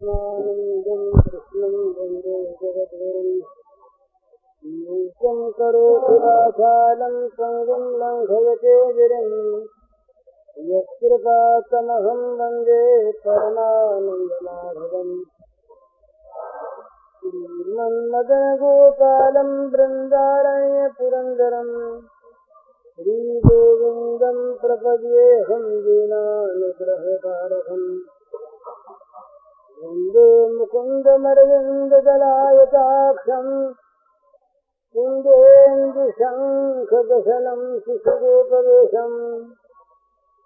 कृष्णानन्दं कृष्णं वन्दे जगद्गुरुं नित्यं करोति वाचालं पङ्गुं लङ्घयते गिरिं यत्कृपातमहं वन्दे परमानन्दमाधवम् श्रीमन्मदनगोपालं बृन्दारण्य पुरन्दरम् श्रीगोविन्दं प्रपद्येऽहं दीनानुग्रहकारकम् वन्दे मुकुन्दमरविन्ददलायताक्षम् कुन्देन्दुशङ्खदशनं शिशुरूपवेशम्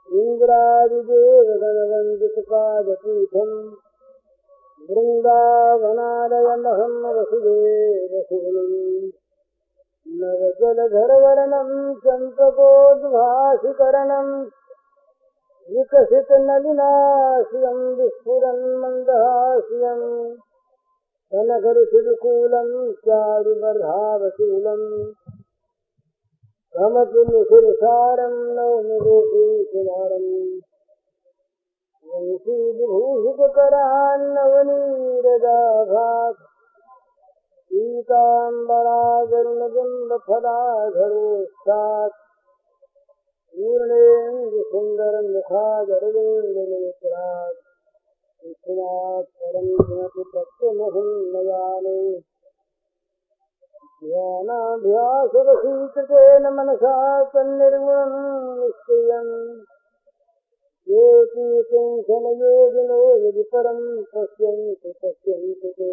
इन्द्रादिदेवगणवन्दितपादपीठम् वृन्दावनालयमहं वसुदेवसेनम् नवजलधरवर्णं चम्पकोद्भासिकरणं विकसितनलिनाश्रियं विस्फुरन्मन्दहास्यं कनकरुचिरकुलं चारुबर्हावशीलं कमपिनिशिरसारं नौमि गोपीकुमारम् वंशीविभूषितकरान्नवनीरदाभात् पीताम्बरागरुणबिम्बफलाधरोत्सात् पूर्णेन्दुसुन्दरमुखादरविन्दनेत्रात् विष्णुनाथ परं किमपि तत्त्वमहं नयामि ध्यानाभ्यासवशीकृतेन मनसा तन्निर्गुणं निश्चयम् येऽपि किञ्चनयोगिनो यदि परं पश्यन्ति ते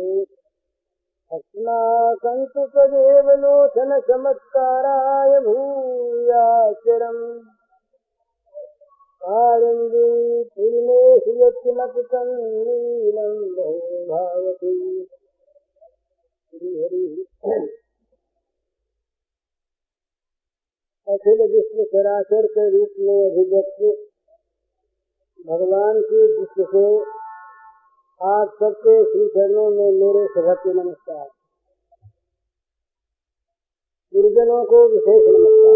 अस्माकन्तु तदेव लोचनचमत्काराय भूयाचरम् आनन्दे पूर्णेषु यत्किमपि तन्नीलं बहु भावति श्रीहरि अखिल विश्व चराचर के रूप में अभिव्यक्त भगवान के दृष्टि से आप सबके श्री चरणों में मेरे सभक्ति नमस्कार। गुरुजनों को विशेष नमस्कार।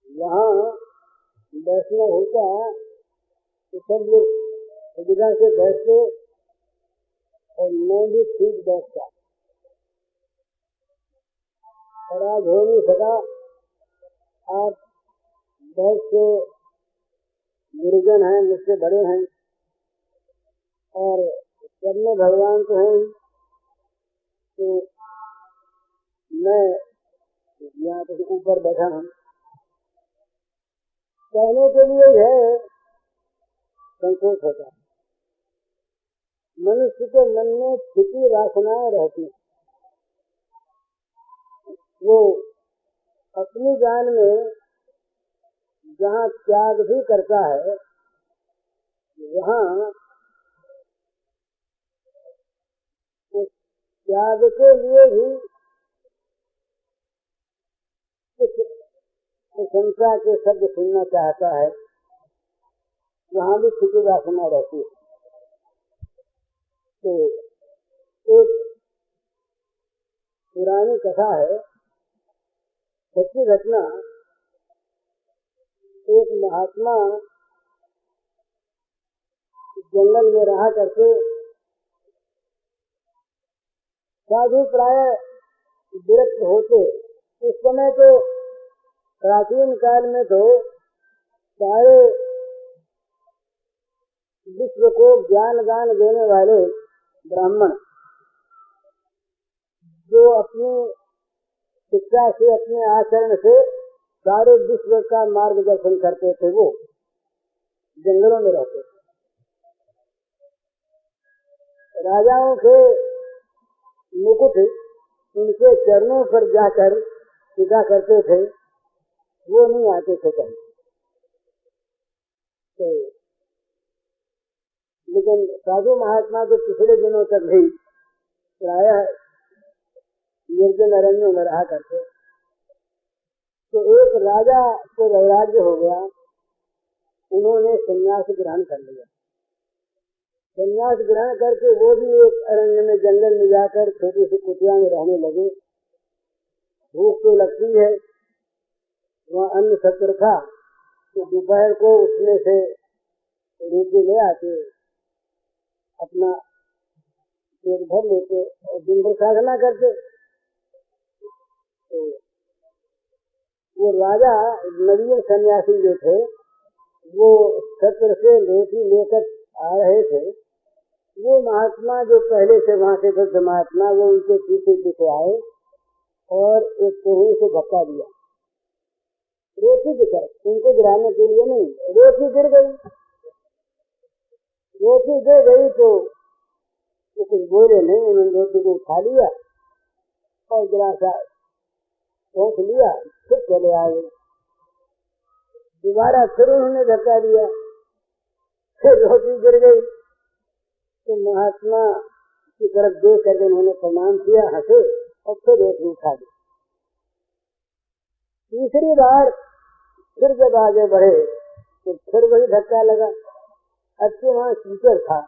यहाँ बैठना होता तो सब लोग सुविधा से बैठते और मैं भी ठीक बैठता, और आज हो नहीं सका। आप बहुत से गुरुजन हैं, मुझसे बड़े हैं, और सब में भगवान तो हैं, तो मैं यहाँ पे ऊपर बैठा हूँ। कहने के लिए है संकोच होता है। मनुष्य के मन में छिपी वासनाएं रहती हैं। वो अपनी जान में जहाँ त्याग भी करता है, वहाँ उस त्याग के लिए भी कुछ प्रशंसा के शब्द सुनना चाहता है, वहाँ भी छिपी वासना रहती है। तो एक पुरानी कथा है, सच्ची घटना। एक महात्मा जंगल में रहा करके साधु प्राय विरक्त होते। इस समय तो प्राचीन काल में तो सारे विश्व को ज्ञान दान देने वाले ब्राह्मण जो अपनी शिक्षा से, अपने आचरण से सारे विश्व का मार्गदर्शन करते थे, वो जंगलों में रहते थे। राजाओं के मुकुट उनके चरणों पर जाकर सीधा करते थे, वो नहीं आते थे कहीं। तो लेकिन साधु महात्मा जो पिछले दिनों तक भी प्रायः निर्जन अरण्यों में रहा करते, तो एक राजा को वैराग्य हो गया, उन्होंने संन्यास ग्रहण कर लिया। संन्यास ग्रहण करके वो भी एक अरण्य में, जंगल में जाकर छोटी सी कुटिया में रहने लगे। भूख तो लगती है, वहाँ अन्न सत्र था, तो दोपहर को उसमें से रोटी ले आते, अपना पेट भर लेते और दिन भर साधना करते। तो वो राजा नवीन सन्यासी जो थे वो छत्र से रोटी लेकर आ रहे थे। वो महात्मा जो पहले से वहां से वृद्ध महात्मा वो उनके पीछे पीछे आए और एक कोहनी से धक्का दिया रोटी की तरफ, उनको गिराने के लिए नहीं। रोटी गिर गई, रोटी गिर गई तो कुछ बोले नहीं, उन्होंने रोटी को उठा लिया और गिलासा पहुँच लिया, फिर चले आए। दोबारा फिर उन्होंने धक्का दिया, फिर रोटी गिर गई। तो महात्मा की तरफ देख करके उन्होंने प्रणाम किया, हंसे और फिर रोटी उठा दी। तीसरी बार फिर जब आगे बढ़े तो फिर वही धक्का लगा। अच्छे वहाँ कीचड़ था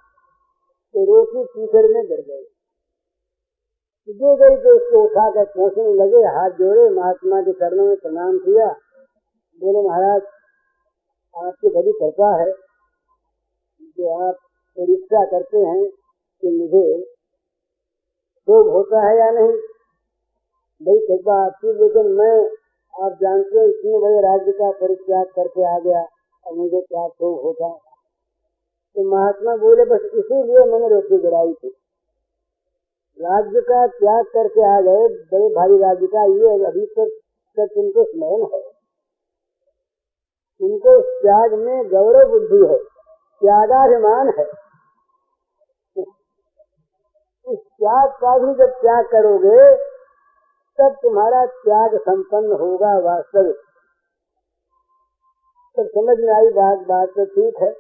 तो रोटी कीचड़ में गिर गई, गिर गई तो उसको उठाकर पहुँचने लगे, हाथ जोड़े, महात्मा के चरणों में प्रणाम किया। बोले महाराज आपकी बड़ी कृपा है जो आप परीक्षा करते हैं कि मुझे शोक होता है या नहीं। बड़ी कृपा आपकी, लेकिन मैं आप जानते हैं इतने बड़े राज्य का परित्याग करके आ गया और मुझे क्या शोक होता। तो महात्मा बोले बस इसीलिए मैंने रोटी गिराई थी। राज्य का त्याग करके आ गए, बड़े भारी राज्य का, ये अभी तक उनको स्मरण है। उनको त्याग में गौरव बुद्धि है, त्यागाभिमान है। इस त्याग का भी जब त्याग करोगे तब तुम्हारा त्याग संपन्न होगा वास्तविक। तब समझ में आई बात तो ठीक है।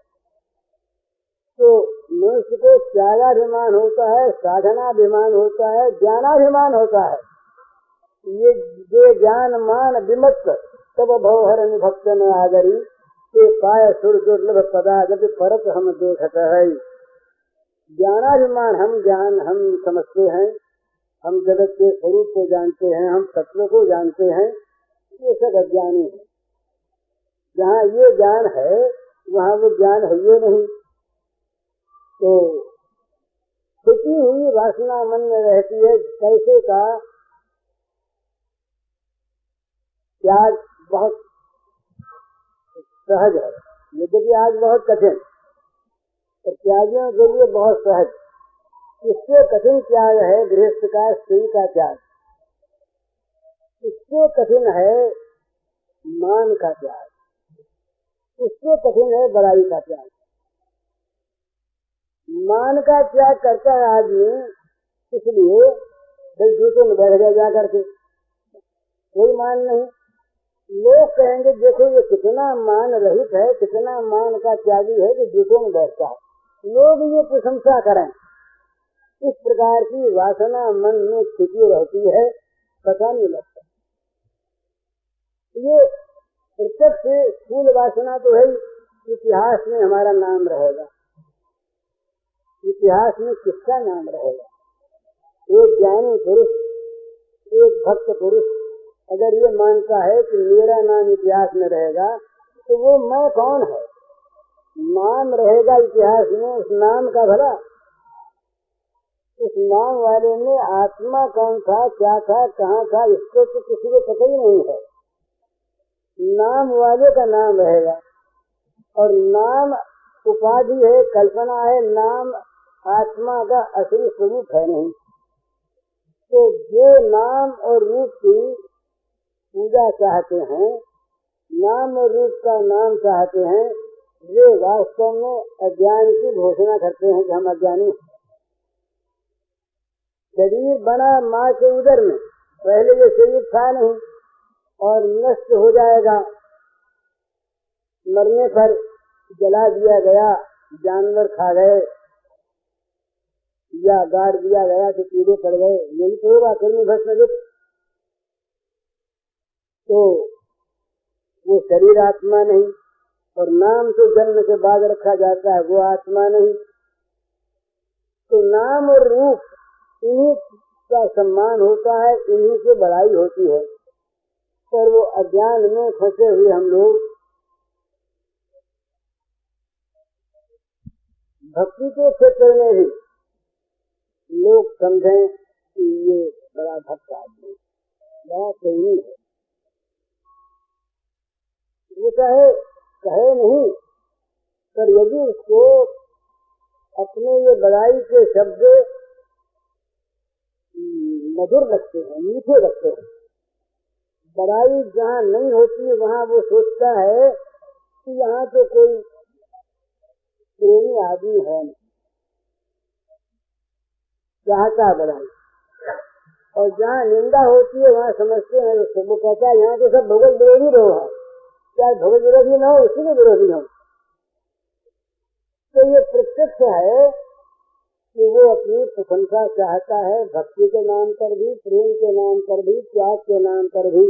तो मनुष्य को त्यागाभिमान होता है, साधनाभिमान होता है, ज्ञानाभिमान होता है। ये ज्ञान मान विमत्त तब भवहर भक्त न आगरी के पाय सुर दुर्लभ पदा जब परत हम देखत है। ज्ञानाभिमान हम समझते हैं, हम जगत के स्वरूप को जानते हैं, हम तत्व को जानते हैं, ये सब अज्ञानी है। जहाँ ये ज्ञान है वहाँ वो ज्ञान है ये नहीं। तो छुपी हुई वासना मन में रहती है। कैसे का त्याग बहुत सहज है, यद्यपि आज बहुत कठिन, तो त्यागियों के लिए बहुत सहज। इससे कठिन त्याग है गृहस्थ का स्त्री का त्याग, इससे कठिन है मान का त्याग, इससे कठिन है बड़ाई का त्याग। मान का त्याग करता है आदमी इसलिए भाई जूते में बैठ गया जा करके, कोई मान नहीं। लोग कहेंगे देखो ये कितना मान रहित है, कितना मान का त्यागी है कि जूतों में बैठता है, लोग ये प्रशंसा करें। इस प्रकार की वासना मन में छिपी रहती है, पता नहीं लगता। ये प्रत्यक्ष स्थूल वासना तो है, इतिहास में हमारा नाम रहेगा। इतिहास में किसका नाम रहेगा? एक ज्ञानी पुरुष, एक भक्त पुरुष अगर ये मानता है कि मेरा नाम इतिहास में रहेगा तो वो मैं कौन है? नाम रहेगा इतिहास में, उस नाम का भला उस नाम वाले में आत्मा कौन था, क्या था, कहाँ था, इसको तो किसी को पता ही नहीं है। नाम वाले का नाम रहेगा और नाम उपाधि है, कल्पना है, नाम आत्मा का असली स्वरूप है नहीं। तो जो नाम और रूप की पूजा चाहते हैं, नाम और रूप का नाम चाहते हैं, वे वास्तव में अज्ञान की घोषणा करते हैं कि हम अज्ञानी हैं। शरीर बना माँ के उदर में, पहले ये शरीर था नहीं और नष्ट हो जाएगा। मरने पर जला दिया गया, जानवर खा गए या गाड़ दिया गया तो कीड़े पड़ गए, यही तो होगा कर्मी भस्म। तो वो शरीर आत्मा नहीं, और नाम तो जन्म के बाद रखा जाता है, वो आत्मा नहीं। तो नाम और रूप इन्हीं का सम्मान होता है, इन्हीं से बड़ाई होती है। पर वो अज्ञान में फंसे हुए हम लोग भक्ति के क्षेत्र में भी लोग समझें कि ये बड़ा भक्त आदमी, बड़ा प्रेमी है, ये कहे नहीं, पर यदि उसको अपने ये बड़ाई के शब्द मधुर लगते हैं, मीठे लगते हैं, बड़ाई जहाँ नहीं होती वहाँ वो सोचता है कि यहाँ तो कोई प्रेमी आदमी है नहीं, चाहता बड़ाई, और जहाँ निंदा होती है वहाँ समझते हैं वो कहता है यहाँ तो सब भगवत विरोधी लोग हैं, चाहे भगवत विरोधी न हो उसी के विरोधी हो। तो ये प्रत्यक्ष है कि वो अपनी प्रशंसा चाहता है, भक्ति के नाम पर भी, प्रेम के नाम पर भी, त्याग के नाम पर भी।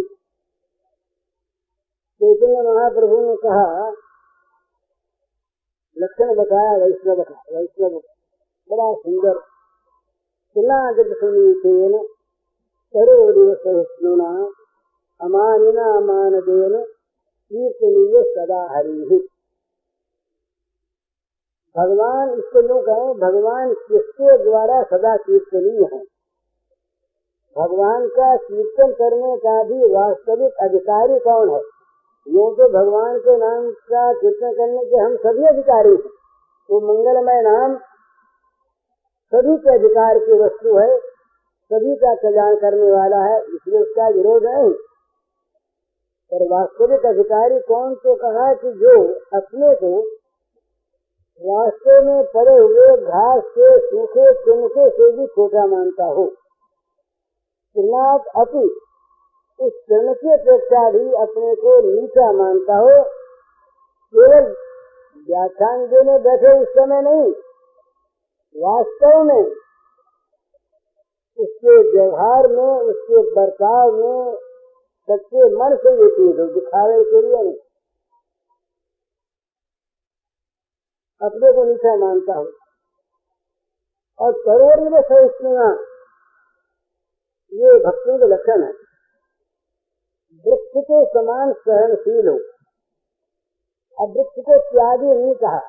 चैतन्य महाप्रभु ने कहा, लक्षण बताया वैष्णव का, वैष्णव बड़ा सुंदर, चिल्ला जब सुनी थे न करो दिवस विष्णुना अमानिना अमान देन कीर्तनीय सदा हरि। भगवान, इसको यूँ कहें, भगवान किसके द्वारा सदा कीर्तनीय है? भगवान का कीर्तन करने का भी वास्तविक अधिकारी कौन है? यूँ तो भगवान के नाम का कीर्तन करने के हम सभी अधिकारी हैं, वो मंगलमय नाम सभी के अधिकार की वस्तु है, सभी का कल्याण करने वाला है, इसलिए उसका विरोध नहीं। पर वास्तविक अधिकारी कौन? तो कहा कि जो अपने को रास्ते में पड़े हुए घास के सूखे तिनके से भी छोटा मानता हो, अपनी इस तिनके अपेक्षा भी अपने को नीचा मानता हो, केवल व्याख्यान देने बैठे उस समय नहीं, वास्तव में उसके व्यवहार में, उसके बर्ताव में सच्चे मन से ये चीज हो, दिखावे के लिए नहीं, अपने को नीचा मानता हो। और करोड़ी में सहिष्णुता ये भक्तों के लक्षण है। वृक्ष के समान सहनशील हो, अब वृक्ष को त्यागी नहीं कहा,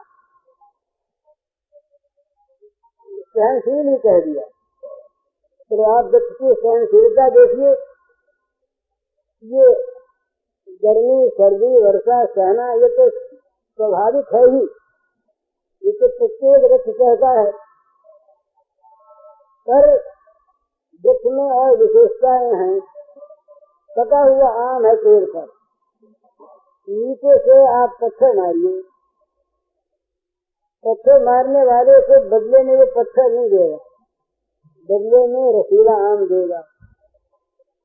सहनशील ही कह दिया। तो आप वृक्ष की सहनशीलता देखिए, ये गर्मी सर्दी वर्षा सहना ये तो स्वाभाविक है ही, ये तो प्रत्येक वृक्ष कहता है। पर वृक्ष में और विशेषताएं हैं। पका हुआ आम है पेड़ पर, नीचे से आप पत्थर मारिए, पत्थर मारने वाले को बदले में वो पत्थर नहीं देगा, बदले में रसीला आम देगा।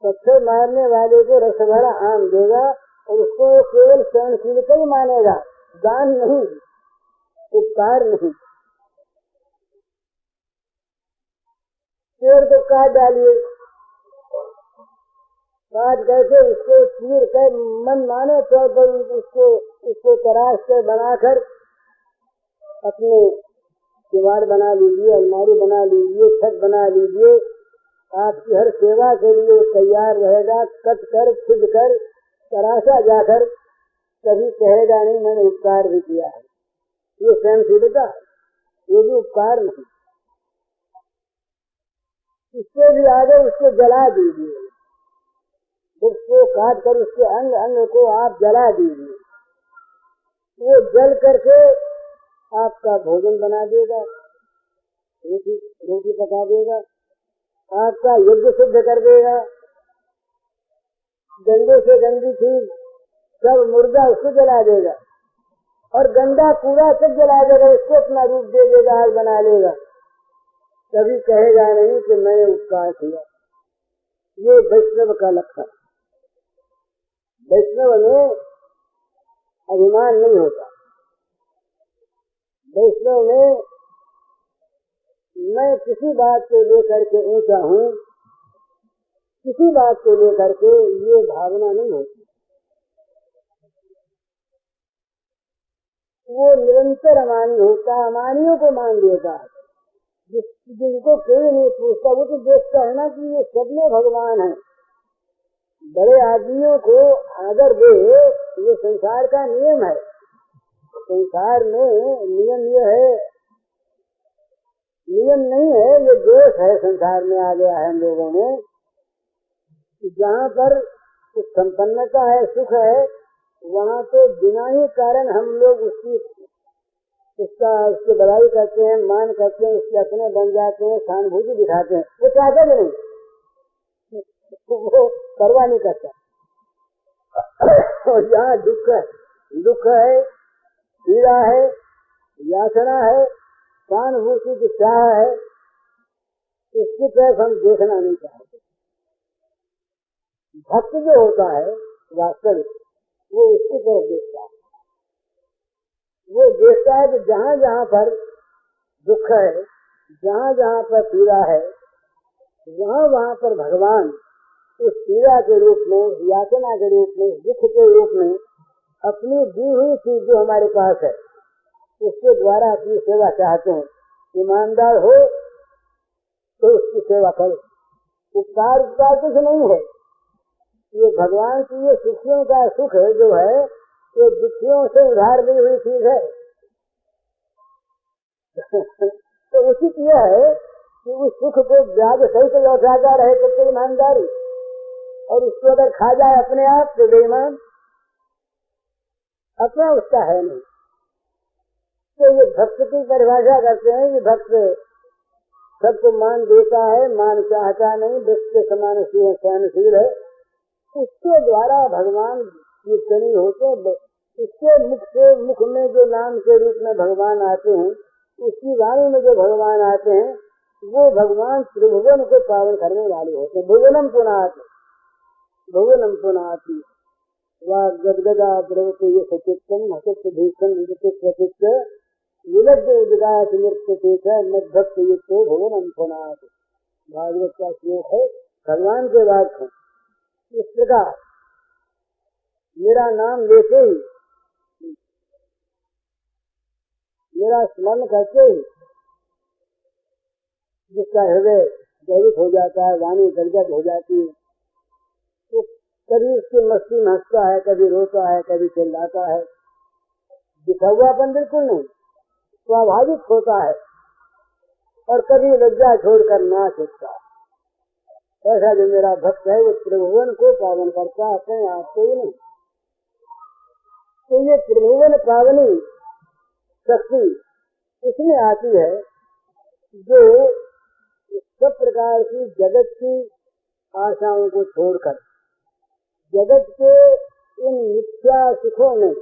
पत्थर मारने वाले को रस भरा आम देगा और उसको केवल सहनशीलता ही मानेगा, दान नहीं, उपकार नहीं। पेड़ को काट डालिए, काट करके उसको चीर कर मन माने तौर पर उसको तराश कर बनाकर अपने दीवार बना लीजिए, अलमारी बना लीजिए, छत बना लीजिए, आपकी हर सेवा के लिए तैयार रहेगा। कट कर खुद कर तराशा जाकर कभी कहेगा नहीं मैंने उपकार भी किया है, ये सहनशीलता, ये भी उपकार नहीं। इससे भी आगे उसको जला दीजिए, उसको काट कर उसके अंग अंग को आप जला दीजिए, वो जल करके आपका भोजन बना देगा, रोटी पका देगा, आपका यज्ञ सिद्ध कर देगा। गंदे से गंदी चीज सब मुर्दा उसको जला देगा और गंदा कूड़ा सब जला देगा, उसको अपना रूप दे देगा, आग बना लेगा। कभी कहेगा नहीं कि मैंने उपकार किया। ये वैष्णव का लक्षण। वैष्णव में अभिमान नहीं होता, वैष्णव में मैं किसी बात को लेकर के ऊंचा हूँ, किसी बात को लेकर के ये भावना नहीं होती। वो निरंतर अमानी होता, अमानियों को मान लेता है। जिनको कोई नहीं पूछता वो तो देखता है ना कि ये सब में भगवान है। बड़े आदमियों को आदर दे, ये संसार का नियम है। संसार में नियम ये है नियम नहीं है, ये दोष है संसार में आ गया है हम लोगों में। जहाँ पर संपन्नता है, सुख है, वहाँ तो बिना ही कारण हम लोग उसकी बड़ाई करते हैं, मान करते हैं, उसके अपने बन जाते हैं, सहानुभूति दिखाते हैं। वो चाहता भी नहीं, वो परवाह नहीं करता। और जहाँ दुख है, पीड़ा है, याचना है, सहानुभूति की चाह है, इसकी तरफ हम देखना नहीं चाहते। भक्त जो होता है वास्तविक, वो इसकी तरफ देखता है। वो देखता है कि जहाँ जहाँ पर दुख है, जहाँ जहाँ पर पीड़ा है, वहाँ वहाँ पर भगवान उस पीड़ा के रूप में, याचना के रूप में, दुख के रूप में अपनी दी हुई चीज जो हमारे पास है उसके द्वारा अपनी सेवा चाहते हैं। ईमानदार हो तो उसकी सेवा करो। उपकार कुछ नहीं है, ये भगवान की ये सुखियों का सुख है जो है, ये दुखियों से उधार ली हुई चीज है। तो उचित यह है कि उस सुख को ब्याज सहित लौटाता रहे तो ईमानदारी, और उसको अगर खा जाए अपने आप तो बेईमान, अपना उसका है नहीं। तो ये भक्त की परिभाषा करते हैं कि भक्त सबको मान देता है, मान चाहता नहीं, वृक्ष के समान सहनशील है। इसके द्वारा भगवान कीर्तनी होते हैं। इसके मुख में जो नाम के रूप में भगवान आते हैं, उसकी वाणी में जो भगवान आते हैं, वो भगवान त्रिभुवन को पावन करने वाले होते हैं। भुवनम पुनाति गदगदा द्रवते ये सचित्तम हसित भीषण प्रचित्त विलब्ध उदगात नृत्य मद्भक्त युक्तो भुवनम पुनाति। भागवत का श्लोक है, भगवान के वाक्य है। इस प्रकार मेरा नाम लेते ही, मेरा स्मरण करते ही जिसका हृदय दैविक हो जाता है, वाणी गदगद हो जाती है, तो कभी उसकी मस्ती में हंसता है, कभी रोता है, कभी चिल्लाता है। दिखावापन बिल्कुल नहीं, स्वाभाविक होता है। और कभी लज्जा छोड़कर नाच उठता है। ऐसा जो मेरा भक्त है वो त्रिभुवन को पावन करता, अपने आप को ही नहीं। तो ये त्रिभुवन पावनी शक्ति इसमें आती है जो सब प्रकार की जगत की आशाओं को छोड़कर, जगत के इन मिथ्या सुखों में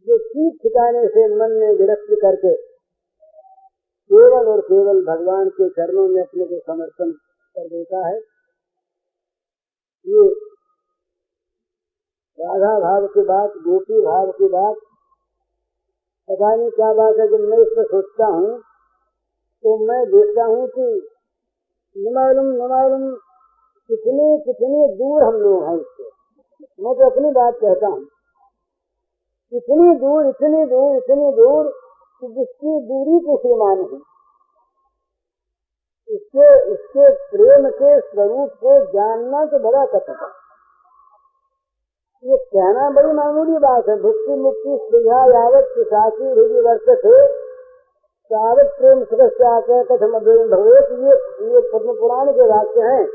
जो ठीक ठिकाने से मन में विरक्ति करके केवल और केवल भगवान के चरणों में अपने को समर्पण कर देता है। ये राधा भाव की बात, गोपी भाव की बात, पता नहीं क्या बात है। जब मैं इस पर सोचता हूँ तो मैं देखता हूँ कि न मालूम कितनी दूर हम लोग हैं इससे। मैं तो अपनी बात कहता हूँ, इतनी दूर कि जिसकी दूरी की सीमा नहीं। इसके प्रेम के स्वरूप को जानना तो बड़ा कठिन है। ये कहना बड़ी मामूली बात है। भुक्ति मुक्ति स्पृहा यावत पिशाची हृदय वर्षते तावत प्रेम सदस्य कथम अभ्युदय भगवत। ये पद्म पुराण के वाक्य हैं,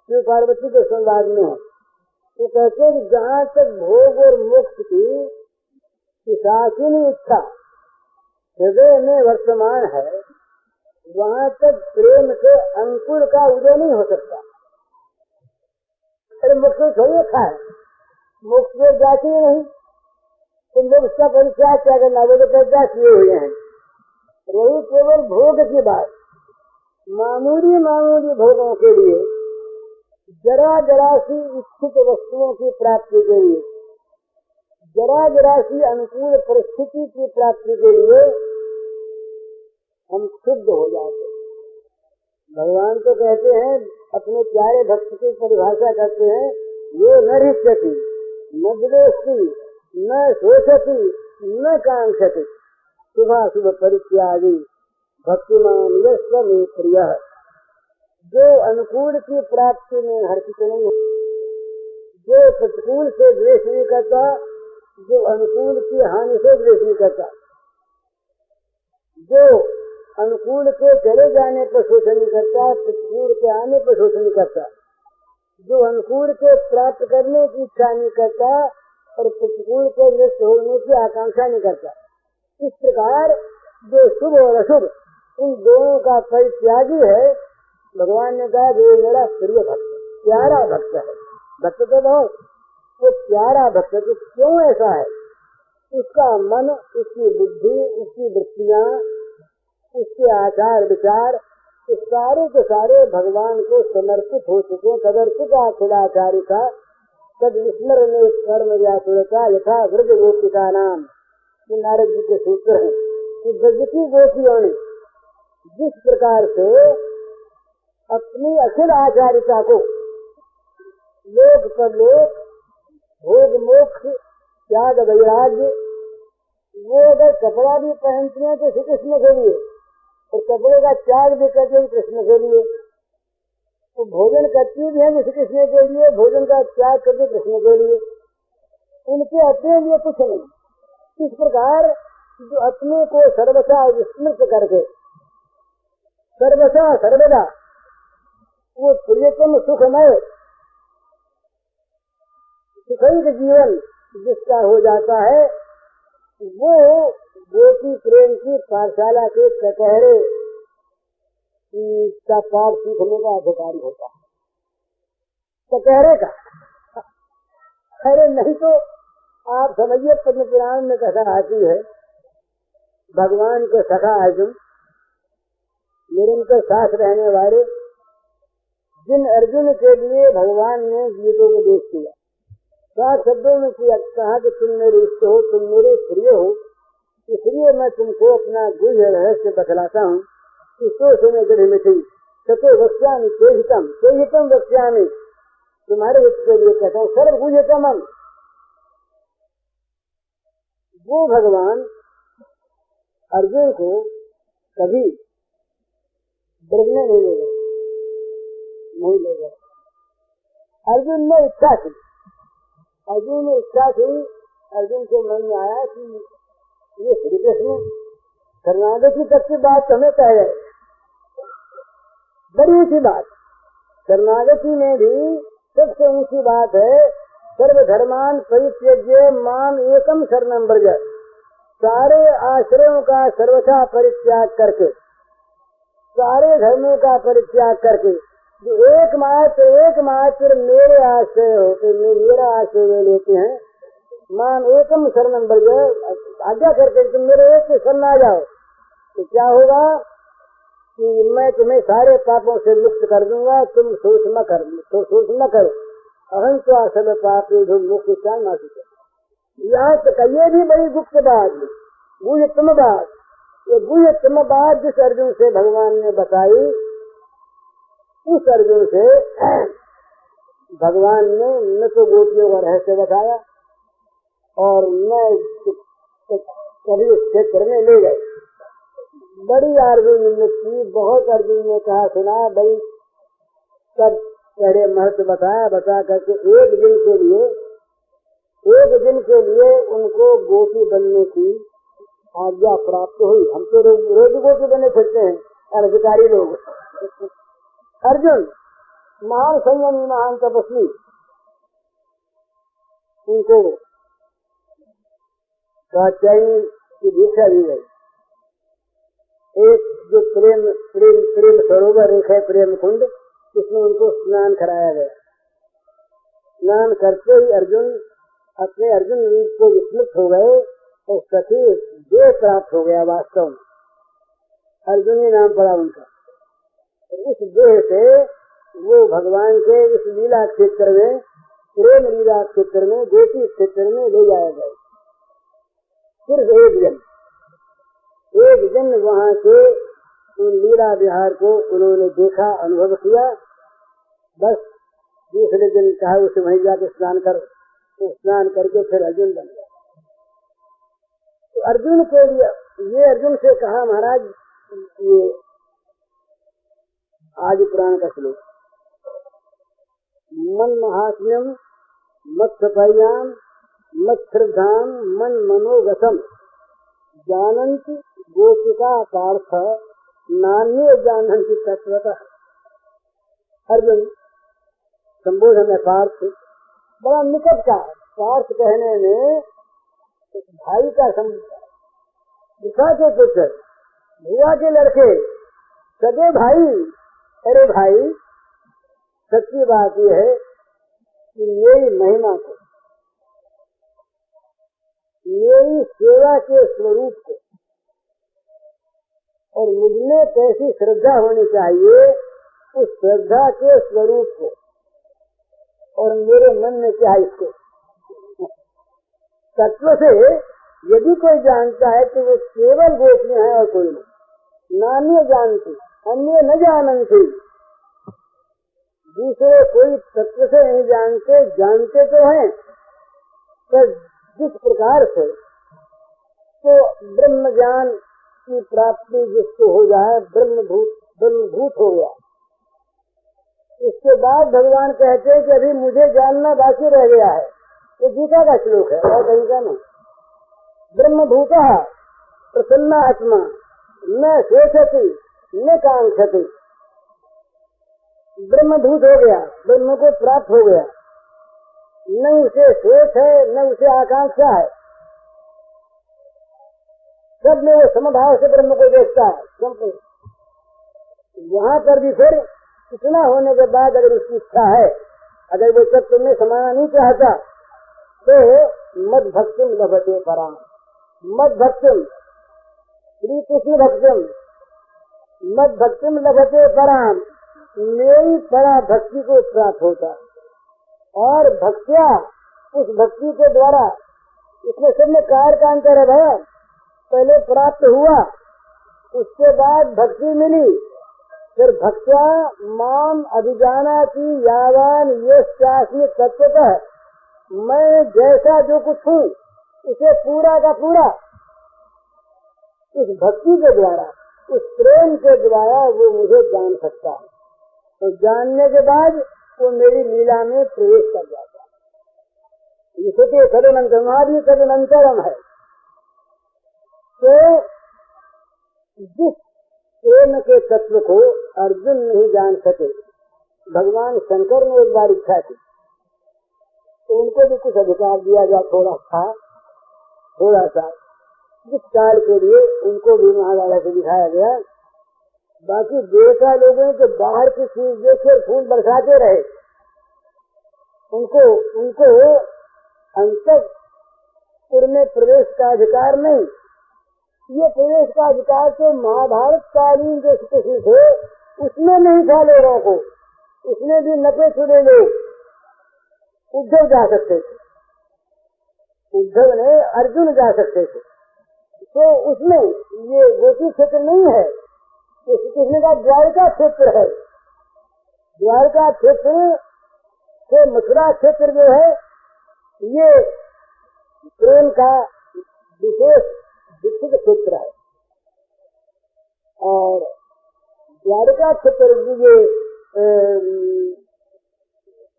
शिव पार्वती के संवाद में है। तो कहते हैं कि जहाँ तक भोग और मोक्ष की पिशाचिनी इच्छा हृदय में वर्तमान है, वहाँ तक प्रेम के अंकुर का उदय नहीं हो सकता। अरे मोक्ष थोड़ी रखा है, मोक्ष में जाती नहीं। तुम लोग उसका परिचय क्या करना, वो तो पैदा किए हुए हैं। रही केवल भोग की बात, मामूली भोगों के लिए, जरा सी इच्छित वस्तुओं की प्राप्ति के लिए, जरा सी अनुकूल परिस्थिति की प्राप्ति के लिए हम क्षुब्ध हो जाते। भगवान तो कहते हैं, अपने प्यारे भक्त की परिभाषा करते हैं, ये न रिष्यति न द्वेष्टि न शोचति न कांक्षति शुभाशुभ परित्यागी भक्तिमान यस्व मे प्रियः। जो अनुकूल की प्राप्ति में हर्षित नहीं, जो प्रतिकूल से द्वेष नहीं करता, जो अनुकूल की हानि से द्वेष नहीं करता, जो अनुकूल के चले जाने पर शोषण नहीं करता, प्रतिकूल के आने पर शोषण नहीं करता। जो अनुकूल के प्राप्त करने की इच्छा नहीं करता और प्रतिकूल के नष्ट होने की आकांक्षा नहीं करता। इस प्रकार जो शुभ और अशुभ इन दोनों का परित्यागी है, भगवान ने कहा ये मेरा प्रिय भक्त, प्यारा भक्त है। भक्त तो बहुत, वो प्यारा भक्त तो क्यों ऐसा है? उसका मन, उसकी बुद्धि, उसकी वृत्तियाँ, उसके आचार विचार इस सारे के सारे भगवान को समर्पित हो चुके। तदर्पिता अखिलाचारिका तद विस्मरण कर्म व्याकुलता यथा व्रज गोपिका नाम, ये नारद जी के सूत्र है कि व्रज की गोपियों ने जिस प्रकार से अपनी अखिल आचारिता को लोक परलोक भोग मोक्ष त्याग वैराग्य, वो अगर कपड़ा भी पहनते हैं तो श्री कृष्ण के लिए, और कपड़े का त्याग भी करते हैं कृष्ण के लिए, तो भोजन करती भी है श्री कृष्ण के लिए, भोजन का त्याग करते कृष्ण के लिए, उनके अपने लिए कुछ नहीं। इस प्रकार जो अपने को सर्वथा विस्मृत करके सर्वथा सर्वदा वो प्रियतम सुखमय सुखद जीवन जिसका हो जाता है, वो गोपी प्रेम की पाठशाला के कटहरे का पाठ सीखने का अधिकारी होता है। कटहरे का, अरे नहीं तो आप समझिए पद्म पुराण में कथा आती है, भगवान के सखा अर्जुन निरंतर साथ रहने वाले, जिन अर्जुन के लिए भगवान ने गीतोपदेश किया, 7 शब्दों में किया, कहा कि तुम मेरे इष्ट हो, तुम मेरे प्रिय हो, इसलिए मैं तुमको अपना गुह्य रहस्य बतलाता हूँ कि सो सुने गढ़ मिठी सतो वक्ष्यामि तेहितम वक्ष्यामि, तुम्हारे हित के लिए कहता हूँ सर्व गुह्यतम। वो भगवान अर्जुन को कभी डरने नहीं ले गए। अर्जुन ने इच्छा की, अर्जुन के मन में आया कि ये श्री कृष्ण शरणागति तक की बात हमें कह गए, बड़ी ऊंची बात। शरणागति में भी सबसे ऊंची बात है सर्वधर्मान परित्यज्य माम एकम शरणं व्रज, सारे आश्रयों का सर्वथा परित्याग करके, सारे धर्मों का परित्याग करके जो एकमात्र मेरे आश्रय होते, मेरा आश्रय लेते हैं, मान एकम शरणं व्रज, आज्ञा करके तुम मेरे एक से शरण आ जाओ, तो क्या होगा कि मैं तुम्हें सारे पापों से मुक्त कर दूंगा, तुम सोच न करो। अहं तो असल पापे जो मुक्त ना सके। यहाँ तक ये भी बड़ी गुप्त बात, गुह्यतम बात, ये गुह्यतम बात जिस अर्जुन से भगवान ने बताई, उस अर्जुन से भगवान ने न तो गोपियों का रहस्य बताया और न कभी उस क्षेत्र में ले गए। बड़ी अर्जुन ने की, बहुत अर्जुन ने कहा सुना, बड़ी सब पहले महत्व बताया, बता करके एक दिन के लिए उनको गोपी बनने की आज्ञा प्राप्त हुई। हम तो रोज गोपी बने फिरते हैं अधिकारी लोग। अर्जुन महान संयमी, महान तपस्वी, उनको कात्यायनी की दीक्षा दी गई। एक जो प्रेम सरोवर एक है, प्रेम कुंड, उसमें उनको स्नान कराया गया। स्नान करते ही अपने अर्जुन रूप को विस्मृत हो गए और सखी देह प्राप्त हो गया। वास्तव में अर्जुनी नाम पड़ा उनका। इस देह से वो भगवान के इस लीला क्षेत्र में, प्रेम लीला क्षेत्र में, गोपी क्षेत्र में ले जाए गए। सिर्फ एक दिन वहाँ के उन लीला विहार को उन्होंने देखा, अनुभव किया। बस दूसरे दिन कहा उसे वहीं जाके स्नान कर, तो स्नान करके फिर अर्जुन बन गया। तो अर्जुन के लिए ये अर्जुन से कहा, महाराज ये आदि पुराण का श्लोक, मन महात्म्यम मत सपयाम मत श्रद्धाम मन मनोगतम जानंत गोपिका पार्थ नान्य जानन की तत्वतः। अर्जुन संबोधन है पार्थ, बड़ा निकट का पार्थ कहने में भाई का दिखा के पुत्र, भुआ के लड़के, सगे भाई। अरे भाई, सच्ची बात यह है कि मेरी महिमा को, मेरी सेवा के स्वरूप को और मुझमें कैसी श्रद्धा होनी चाहिए, उस श्रद्धा के स्वरूप को और मेरे मन में क्या इसको तत्व से यदि कोई जानता है तो वो केवल गोपियां है और कोई नहीं। नान्य जानती अन्य न जानती, दूसरे कोई तत्व से नहीं जानते, जानते तो हैं पर जिस प्रकार से तो ब्रह्म ज्ञान की प्राप्ति जिसको हो जाए, ब्रह्मभूत हो गया। इसके बाद भगवान कहते हैं कि अभी मुझे जानना बाकी रह गया है। ये गीता का श्लोक है और कहीं का नहीं। ब्रह्मभूता प्रसन्ना आत्मा न शोचति न कांक्षति। ब्रह्मभूत हो गया, ब्रह्म को प्राप्त हो गया, न उसे शोच है न उसे आकांक्षा है। सब में वो समभाव से ब्रह्म को देखता है संपूर्ण। यहाँ पर भी फिर इतना होने के बाद अगर उसकी इच्छा है, अगर वो तत्व में समाना नहीं चाहता तो मद भक्तिम लभते पराम। मद भक्तिम श्री कृष्ण भक्तिम, मद भक्तिम लभते पराम, मेरी परा भक्ति को प्राप्त होता है। और भक्तिया उस भक्ति के द्वारा, इसमें सब में कार्य का अंतर है भैया। पहले प्राप्त हुआ, उसके बाद भक्ति मिली, फिर भक्त्या माम अभिजानाति यावान यस्यास्मि तत्वतः, मैं जैसा जो कुछ हूँ उसे पूरा का पूरा इस भक्ति के द्वारा, उस प्रेम के द्वारा वो मुझे जान सकता है। तो जानने के बाद वो मेरी लीला में प्रवेश कर जाता है। इसके तदनंतरम तदनंतरम है। तो जिस प्रेम के तत्व को अर्जुन नहीं जान सके, भगवान शंकर ने एक बार इच्छा की तो उनको भी कुछ अधिकार दिया गया, थोड़ा सा जिस काल के लिए उनको भी महाभारत से दिखाया गया। बाकी देवता लोगों के बाहर की चीज देखे फूल बरसाते रहे, उनको अंतःपुर में प्रवेश का अधिकार नहीं। ये प्रवेश का अधिकार तो महाभारत कालीन जो स्थिति थे उसमें नहीं था लोगों को, उसमें भी नपे चुने लोग उद्धव जा सकते थे, उद्धव ने अर्जुन जा सकते थे। तो उसमें ये गोपी क्षेत्र नहीं है, ये श्री कृष्ण का द्वारका क्षेत्र है। द्वारका क्षेत्र से मथुरा क्षेत्र जो है ये प्रेम का विशेष विकसित क्षेत्र है। और द्वारका क्षेत्र ये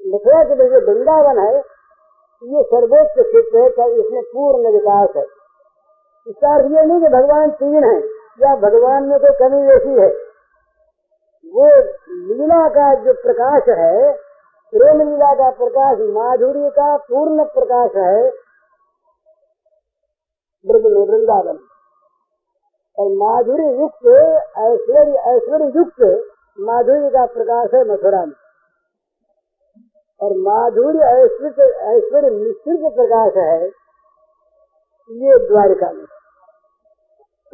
मथुरा के जो वृंदावन है ये सर्वोच्च क्षेत्र है, इसमें पूर्ण विकास है। इसका अर्थ ये नहीं कि भगवान तीन है या भगवान में कोई कमी ऐसी है। वो लीला का जो प्रकाश है, प्रेम लीला का प्रकाश, माधुर्य का पूर्ण प्रकाश है वृंदावन। और माधुर्य युक्त ऐश्वर्य युक्त माधुर्य का प्रकाश है मथुरा में। और माधुर्य ऐश्वर्य मिश्रित प्रकाश है ये द्वारका में।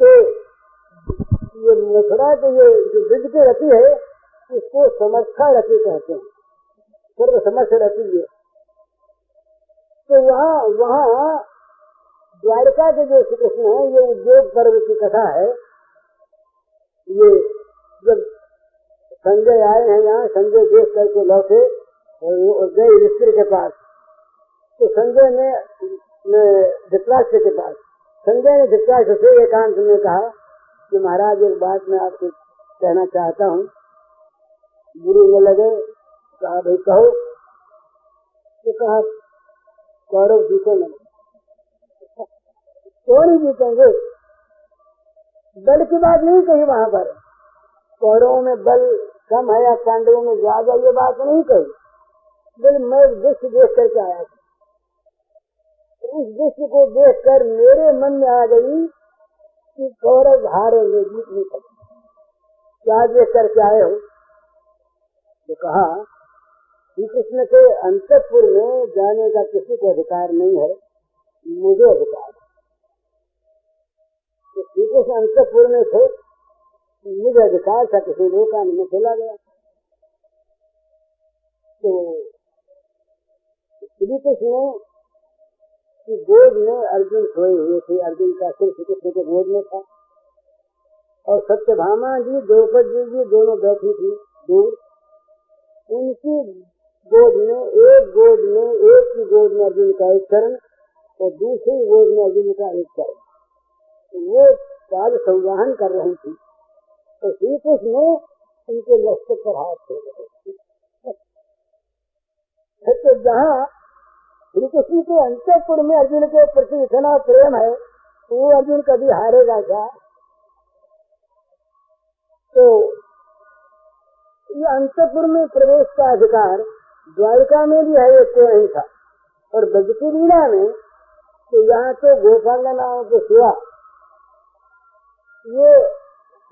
तो ये मथुरा के ये जो विद्य की रति है इसको समर्था रति कहते हैं, सर्व समर्थ रति है। तो वहाँ द्वारका के जो श्री कृष्ण है, ये उद्योग पर्व की कथा है। ये जब संजय आए हैं यहाँ, संजय देख करके लौटे और गए युधिष्ठिर के पास, तो संजय ने धृतराष्ट्र के पास, संजय ने धृतराष्ट्र से एकांत में कहा कि महाराज एक बात मैं आपसे कहना चाहता हूँ। गुरु में लगे, कहा भाई कहो। तो कहा कौरव जीते नहीं। क्यों नहीं जीतेंगे? दल की बात नहीं कही वहां पर, कौरवों में बल कम है या पांडवों में ज्यादा, ये बात नहीं कही। बोले मैं दृश्य देख करके आया था, इस दृश्य को देखकर मेरे मन में आ गई कि कौरव हारेंगे, जीत नहीं सकते। क्या देख करके आए हो? तो कहा श्री कृष्ण के अंतःपुर में जाने का किसी को अधिकार नहीं है, मुझे अधिकार है। तो श्री कृष्ण अंतःपुर में थे, मुझे अधिकार था, किसी रोका नहीं, मैं चला गया। तो श्री कृष्ण की गोद में अर्जुन सोए हुए थे, अर्जुन का सिर श्री कृष्ण के गोद में था, और सत्यभामा जी द्रौपदी जी दोनों बैठी थी दूर। उनकी गोद में, एक की गोद में अर्जुन का एक चरण और दूसरी गोद में अर्जुन का एक चरण, वो पाद संवाहन कर रही थी। तो श्री कृष्ण ने उनके मस्तक पर हाथ फेर रहे। तो जहाँ श्री कृष्ण के अंतःपुर में अर्जुन के प्रति इतना प्रेम है, तो वो अर्जुन कभी हारेगा क्या? तो ये अंतःपुर में प्रवेश का अधिकार द्वारिका में भी है, एक को नहीं था। और ब्रज की लीला में तो यहाँ तो गोपांगनाओं के सिवा ये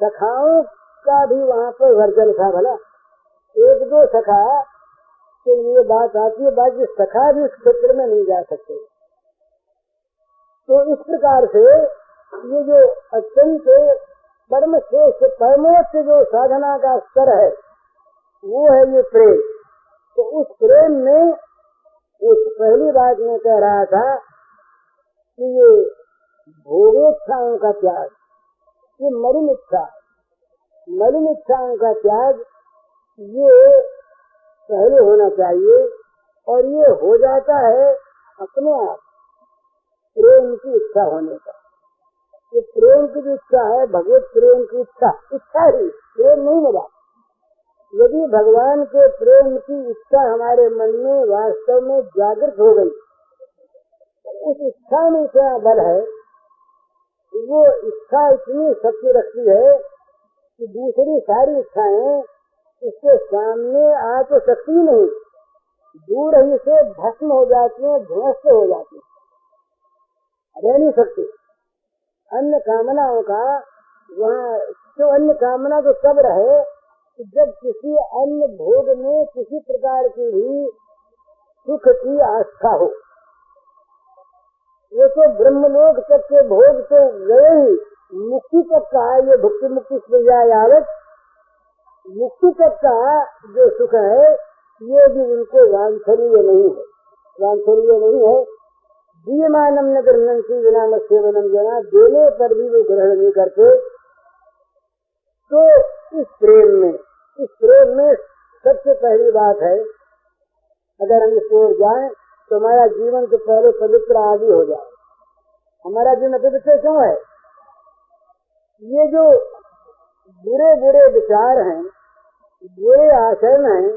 सखाओं का भी वहाँ पर वर्जन था। भला एक दो सखा, तो ये बात आती है, बाकी सखा भी इस क्षेत्र में नहीं जा सकते। तो इस प्रकार से ये जो अत्यंत परम श्रेष्ठ परमोच्च जो साधना का स्तर है, वो है ये प्रेम। तो उस प्रेम में उस पहली बात में कह रहा था कि ये भोगेच्छाओं का त्याग, ये मलिन इच्छाओं का त्याग, ये पहले होना चाहिए। और ये हो जाता है अपने आप प्रेम की इच्छा होने पर। ये प्रेम की जो इच्छा है, भगवत प्रेम की इच्छा ही, प्रेम नहीं मिला। यदि भगवान के प्रेम की इच्छा हमारे मन में वास्तव में जागृत हो गई, उस इच्छा में इतना बल है, वो इच्छा इतनी शक्ति रखती है कि दूसरी सारी इच्छाएं इसके सामने आ तो सकती नहीं, दूर ही से भस्म हो जाती है, ध्वस्त हो जाती है, रह नहीं सकती। अन्य कामनाओं का वहाँ तो अन्य कामना तो कब रहे कि जब किसी अन्य भोग में किसी प्रकार की भी सुख की आस्था हो। ये तो ब्रह्मलोक तक के भोग तो गए ही, मुक्ति तक का ये भुक्ति मुक्ति आवत, मुक्ति तक का जो सुख है ये भी उनको वांछनीय नहीं है। दीयमानम न गृह्णन्ति विना सेवनम जना, देने पर भी वो ग्रहण नहीं करते। तो इस प्रेम में सबसे पहली बात है, अगर हम इस ओर जाए तो हमारा जीवन तो पहले पवित्र आदि हो जाए। हमारा जीवन पवित्र क्यों है? ये जो बुरे बुरे विचार हैं, बुरे आचरण हैं,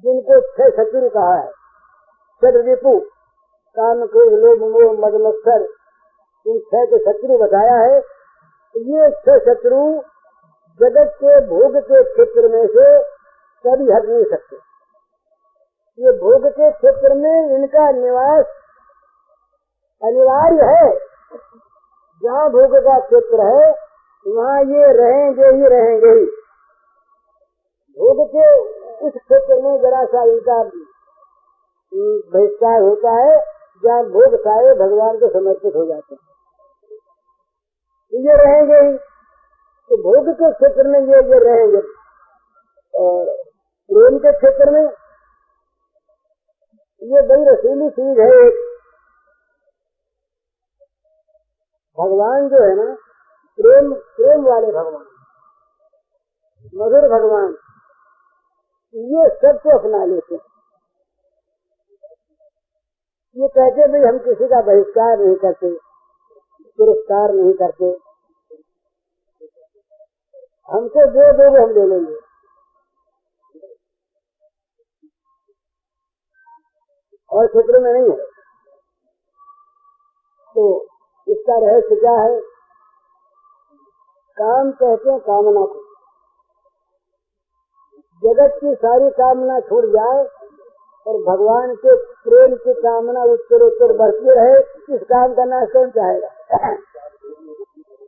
जिनको 6 शत्रु कहा है, षड्रिपु, काम, क्रोध, लोभ, मोह, मद, मत्सर, इन 6 के शत्रु बताया है। ये 6 शत्रु जगत के भोग के क्षेत्र में से कभी हट नहीं सकते। ये भोग के क्षेत्र में इनका निवास अनिवार्य है। जहाँ भोग का क्षेत्र है वहाँ ये रहेंगे ही। भोग के उस क्षेत्र में जरा सा इनका बहिष्कार होता है, जहाँ भोग सारे भगवान को समर्पित हो जाते हैं, ये रहेंगे ही। तो भोग के क्षेत्र में ये रहेंगे। और प्रेम के क्षेत्र में ये बड़ी रसीली चीज है। भगवान जो है ना, प्रेम वाले भगवान, मधुर भगवान, ये सबको अपना लेते हैं। ये कहते भाई हम किसी का बहिष्कार नहीं करते, तिरस्कार नहीं करते, हमको जो दोगे हम ले लेंगे। और क्षेत्र में नहीं है। तो इसका रहस्य क्या है? काम कहते हैं कामना को, जगत की सारी कामना छूट जाए और भगवान के प्रेम की कामना उत्तरोत्तर बढ़ती रहे, इस काम का नाश कौन चाहेगा।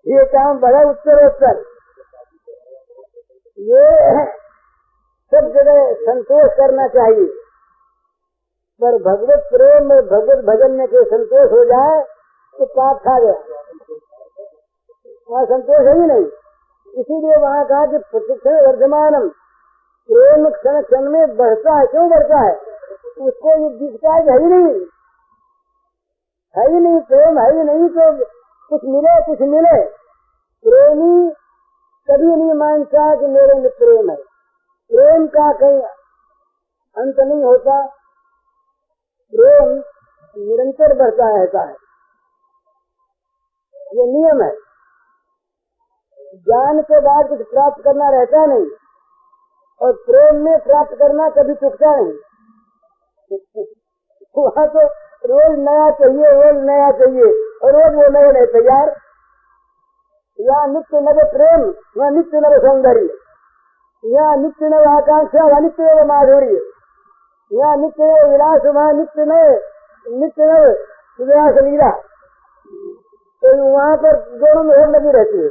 ये काम बड़ा उत्तरोत्तर, ये सब जगह संतोष करना चाहिए, पर भगवत प्रेम में भगवत भजन में कोई संतोष हो जाए तो पाप खा गया, वहाँ संतोष है ही नहीं। इसीलिए वहाँ कहा कि प्रतिक्षण वर्धमानम, प्रेम क्षण क्षण में बढ़ता है। क्यों बढ़ता है? उसको ये दिखता है ही नहीं, है ही नहीं, प्रेम है ही नहीं, तो कुछ मिले कुछ मिले। प्रेमी कभी नहीं मानता कि मेरे में प्रेम है। प्रेम का कहीं अंत नहीं होता, प्रेम निरंतर बढ़ता रहता है, ये नियम है। ज्ञान के बाद कुछ प्राप्त करना रहता नहीं, और प्रेम में प्राप्त करना कभी चुकता नहीं। वहाँ तो रोज नया चाहिए, रोज नया चाहिए, और रोज वो नए नहीं तैयार। यहाँ नित्य नव प्रेम, वहाँ नित्य नव सौंदर्य, यहाँ नित्य नव आकांक्षा, वहाँ नित्य नव माधुर्य, यहाँ नित्य नव विलास, वहाँ नित्य नव विलास लीला। तो वहाँ पर दोनों में होड़ लगी रहती है।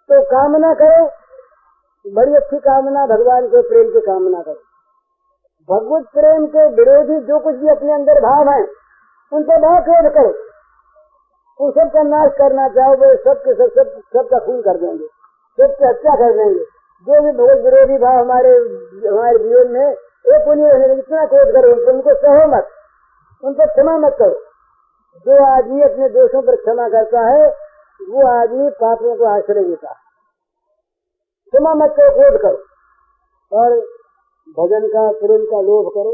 तो कामना करो, बड़ी अच्छी कामना, भगवान के प्रेम की कामना करो। भगवत प्रेम के विरोधी जो कुछ भी अपने अंदर भाव है, उनको बहुत क्रोध करो, उन सबका नाश करना चाहोगे, सबका खून कर देंगे, सबकी हत्या कर देंगे। जो भी भगवत विरोधी भाव हमारे जीवन में एक उन्हें इतना क्रोध करो, उनको सहो मत, उनको क्षमा मत करो। जो आदमी अपने दोषों पर क्षमा करता है, वो आदमी पापों को आश्रय देता है। क्षमा मत करो, क्रोध करो, और भजन का प्रेम का लोभ करो।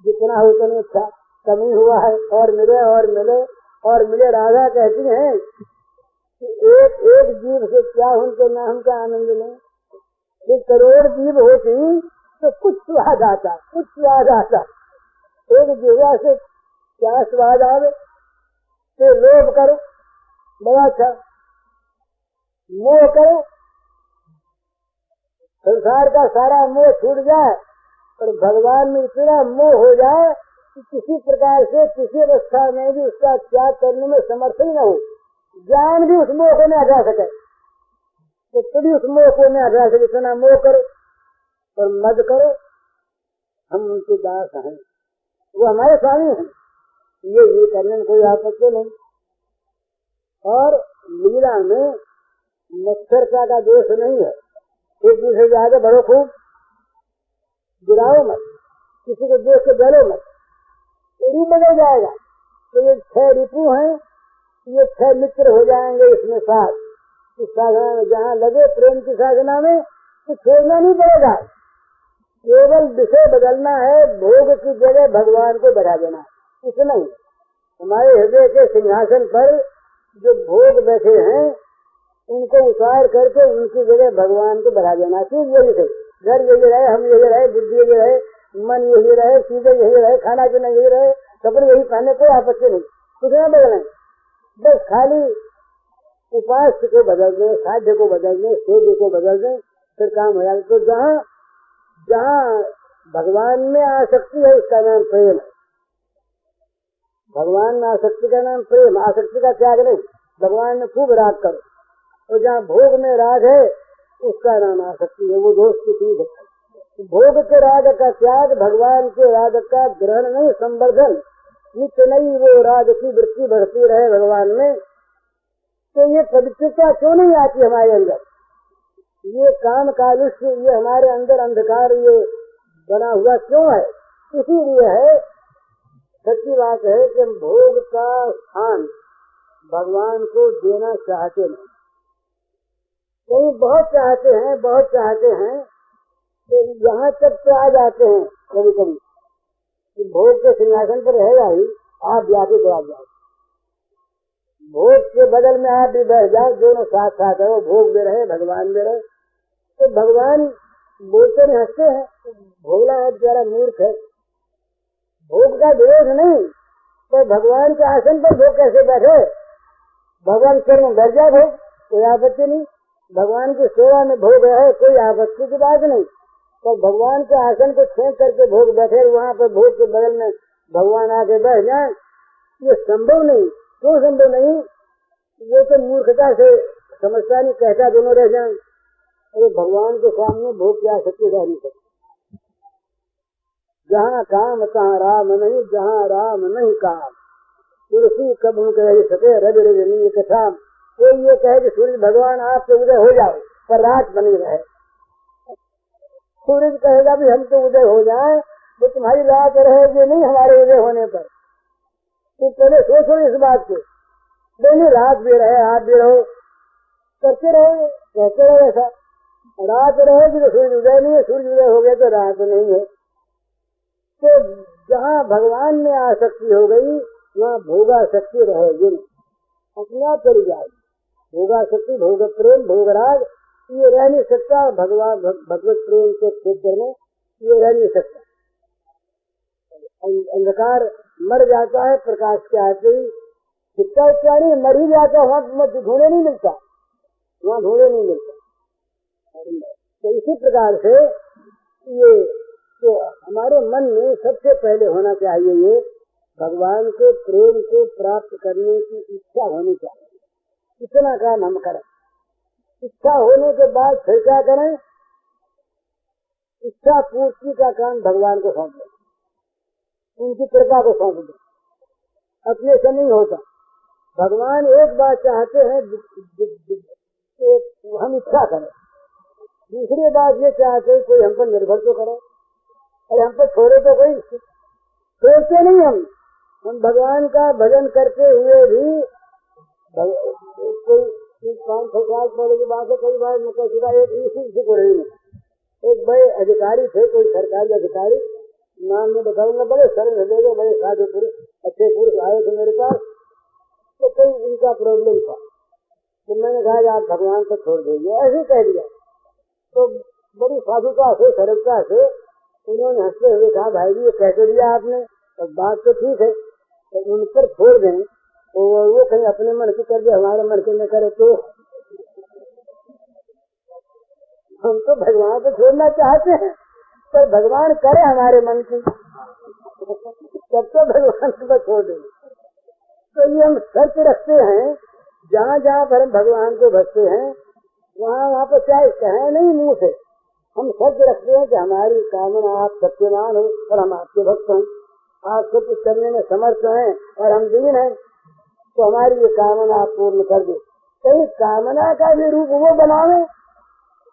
जितना हो उतना अच्छा, कमी हुआ है और मिले और मिले और मिले। राधा कहती हैं कि एक जीव से क्या उनके नाम का आनंद लें। कि करोड़ जीव होती तो कुछ स्वाद आता, कुछ स्वाद आता। एक जीवा से क्या स्वाद आवे। तो लोभ करो, बड़ा अच्छा। मोह करो, संसार का सारा मोह छूट जाए और भगवान में इतना मोह हो जाए कि किसी प्रकार से किसी अवस्था में भी उसका त्याग करने में समर्थ ही न हो। ज्ञान भी उस मोह को न हटा सके, तो कभी उस मोह को न हटा सके। इतना मोह करो और मद करो, हम उनके दास हैं, वो हमारे स्वामी हैं, ये करने में कोई आपत्ति नहीं। और लीला में मत्सरता का दोष नहीं है। एक दूसरे के आगे बढ़ो, खूब गिराओ मत, किसी को देख के डरो मत, तो बदल जाएगा। तो ये 6 ऋतु हैं, ये 6 मित्र हो जाएंगे इसमें साथ। इस साधना में जहाँ लगे प्रेम की साधना में, तो छोड़ना नहीं पड़ेगा। केवल विषय बदलना है, भोग की जगह भगवान को बढ़ा देना, इतना ही। हमारे हृदय के सिंहासन पर जो भोग बैठे हैं, उनको उतार करके उनकी जगह भगवान को बढ़ा देना। चीज यही थे, घर यही रहे, हम यही रहे, बुद्धि यही रहे, मन यही रहे, चीजें यही रहे, खाना पीना यही रहे, कपड़े यही पहने, कोई आपत्ति नहीं, कुछ न बदले। बस खाली उपास को बदल दें, साध्य को बदल दें, सेव्य को बदल दें, फिर काम हो जाए। तो जहाँ भगवान में आसक्ति है, उसका नाम प्रेम है। भगवान में आसक्ति का नाम प्रेम। आसक्ति का त्याग नहीं, भगवान में खूब राग करो। और जहाँ भोग में राग है, उसका नाम आसक्ति है, वो दोष की चीज है। भोग के राग का त्याग, भगवान के राग का ग्रहण नहीं, संवर्धन। नित्य नहीं वो राग की वृत्ति बढ़ती रहे भगवान में। तो ये पवित्रता क्यों नहीं आती हमारे अंदर? ये काम कालुष्य, ये हमारे अंदर अंधकार ये बना हुआ क्यों है? इसीलिए है, सच्ची बात है कि हम भोग का स्थान भगवान को देना चाहते नहीं। कहीं बहुत चाहते हैं तो यहाँ तक तो आ जाते हैं कभी कभी कि भोग के सिंहासन पर रहेगा ही, आप जाके दौड़ जाओ। भोग के बदल में आप भी बैठ जाओ, दोनों साथ साथ रहो, भोग भी रहे, भगवान भी रहे। तो भगवान बोलते नहीं, हंसते हैं, भोला है बेचारा मूर्ख है। भोग का विरोध नहीं, तो भगवान के आसन पर भोग कैसे बैठे? भगवान चरण बैठ जाए भोग, कोई आपत्ति नहीं। भगवान की सेवा में भोग है, कोई आपत्ति की बात नहीं। तो भगवान के आसन को छेद करके भोग बैठे, वहाँ पर भोग के बगल में भगवान आके बैठ जाए, ये संभव नहीं। क्यों संभव नहीं? वो तो मूर्खता से समझता नहीं, कहता दोनों रह जाए। अरे भगवान के सामने भोग क्या सच्चे रह नहीं सकते। जहाँ काम तहाँ राम नहीं, जहाँ राम नहीं काम, तुलसी कब कह सके रज रजनी कथा। कोई ये कहे कि सूर्य भगवान आपके उदय हो जाओ पर रात बनी रहे, सूर्य कहेगा भी हम तो उदय हो जाए, तो तुम्हारी रात रहेगी नहीं हमारे उदय होने पर। तो पहले सोचो इस बात को, नहीं रात भी रहे आप भी रहो, करते रहो, कहते रहो ऐसा। रात रहेगी तो सूर्य उदय नहीं है, सूर्य उदय हो गया तो रात नहीं है। तो जहाँ भगवान में आसक्ति हो गई वहाँ भोगासक्ति रहेगी नहीं, अपने आप चली जाएगी। भोगासक्ति, भोग प्रेम, भोगराग ये रह नहीं सकता भगवान भगवत प्रेम के क्षेत्र में, ये रह नहीं सकता। अंधकार मर जाता है प्रकाश के आते ही, चित्ता क्या नहीं मर ही जाता, वहाँ ढूंढे नहीं मिलता, वहाँ ढूंढे नहीं मिलता। तो इसी प्रकार से ये तो हमारे मन में सबसे पहले होना चाहिए, ये भगवान के प्रेम को प्राप्त करने की इच्छा होनी चाहिए। इतना काम हम करें, इच्छा होने के बाद फिर क्या करें? इच्छा पूर्ति का काम भगवान को सौंप दें, उनकी कृपा को सौंप दें, अपने से नहीं होता। भगवान एक बात चाहते हैं हम इच्छा करें, दूसरी बात ये चाहते हैं कोई हम पर निर्भर तो करे, और हम पर छोड़े तो कोई सोचते नहीं। हम भगवान का भजन करते हुए भी कोई 5-6 साल पहले की बात है, कई बार मतलब सीधा एक इसी को रही है। एक बड़े अधिकारी थे, कोई सरकारी अधिकारी, नाम में बताऊंगा, बड़े सरल हृदय, बड़े साधु पुरुष, अच्छे पुरुष आए थे मेरे पास। तो कोई उनका प्रॉब्लम था, तो मैंने कहा आप भगवान को छोड़ दीजिए, ऐसे कह दिया। तो बड़ी साधुता से, सरलता से उन्होंने हंसते हुए कहा भाई जी ये कैसे दिया आपने, और बात तो ठीक है, तो उन पर छोड़ दें तो वो कहीं अपने मन की कर दे, हमारे मन के न करे तो हम तो भगवान को छोड़ना चाहते हैं, पर भगवान करे हमारे मन की, तब तो भगवान को छोड़ देंगे। तो ये हम शर्त रखते हैं, जहाँ जहाँ पर हम भगवान को भजते हैं वहाँ पर चाहे कहें नहीं मुँह से, हम शर्त रखते हैं कि हमारी कामना आप सत्यवान हो और हम आपके भक्त हैं, आप सब कुछ करने में समर्थ हैं और हम दीन हैं, तो हमारी ये कामना आप पूर्ण कर दे। कहीं कामना का भी रूप वो बनावे,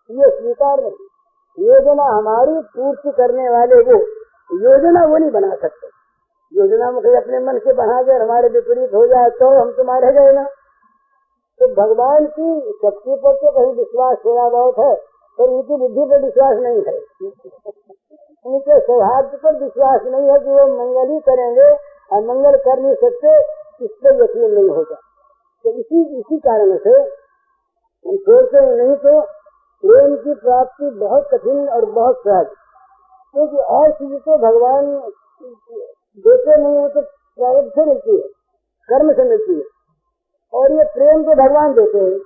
ये स्वीकार नहीं। योजना हमारी पूर्ति करने वाले वो योजना वो नहीं बना सकते। योजना मुझे अपने मन से बना दे, हमारे विपरीत हो जाए तो हम तुम्हारे रह जाएगा। तो भगवान की शक्ति पर तो कहीं विश्वास थोड़ा बहुत है, पर उनकी बुद्धि पर विश्वास नहीं है, उनके सौभाग्य पर विश्वास नहीं है कि वो मंगल ही करेंगे, और मंगल कर नहीं सकते इस पर यकीन नहीं होता। तो इसी कारण से हम सोचते नहीं, तो प्रेम की प्राप्ति बहुत कठिन और बहुत सहज, क्योंकि और चीज तो भगवान देते नहीं, वो तो प्रारब्ध से मिलती है, कर्म से मिलती है, और ये प्रेम तो भगवान देते हैं।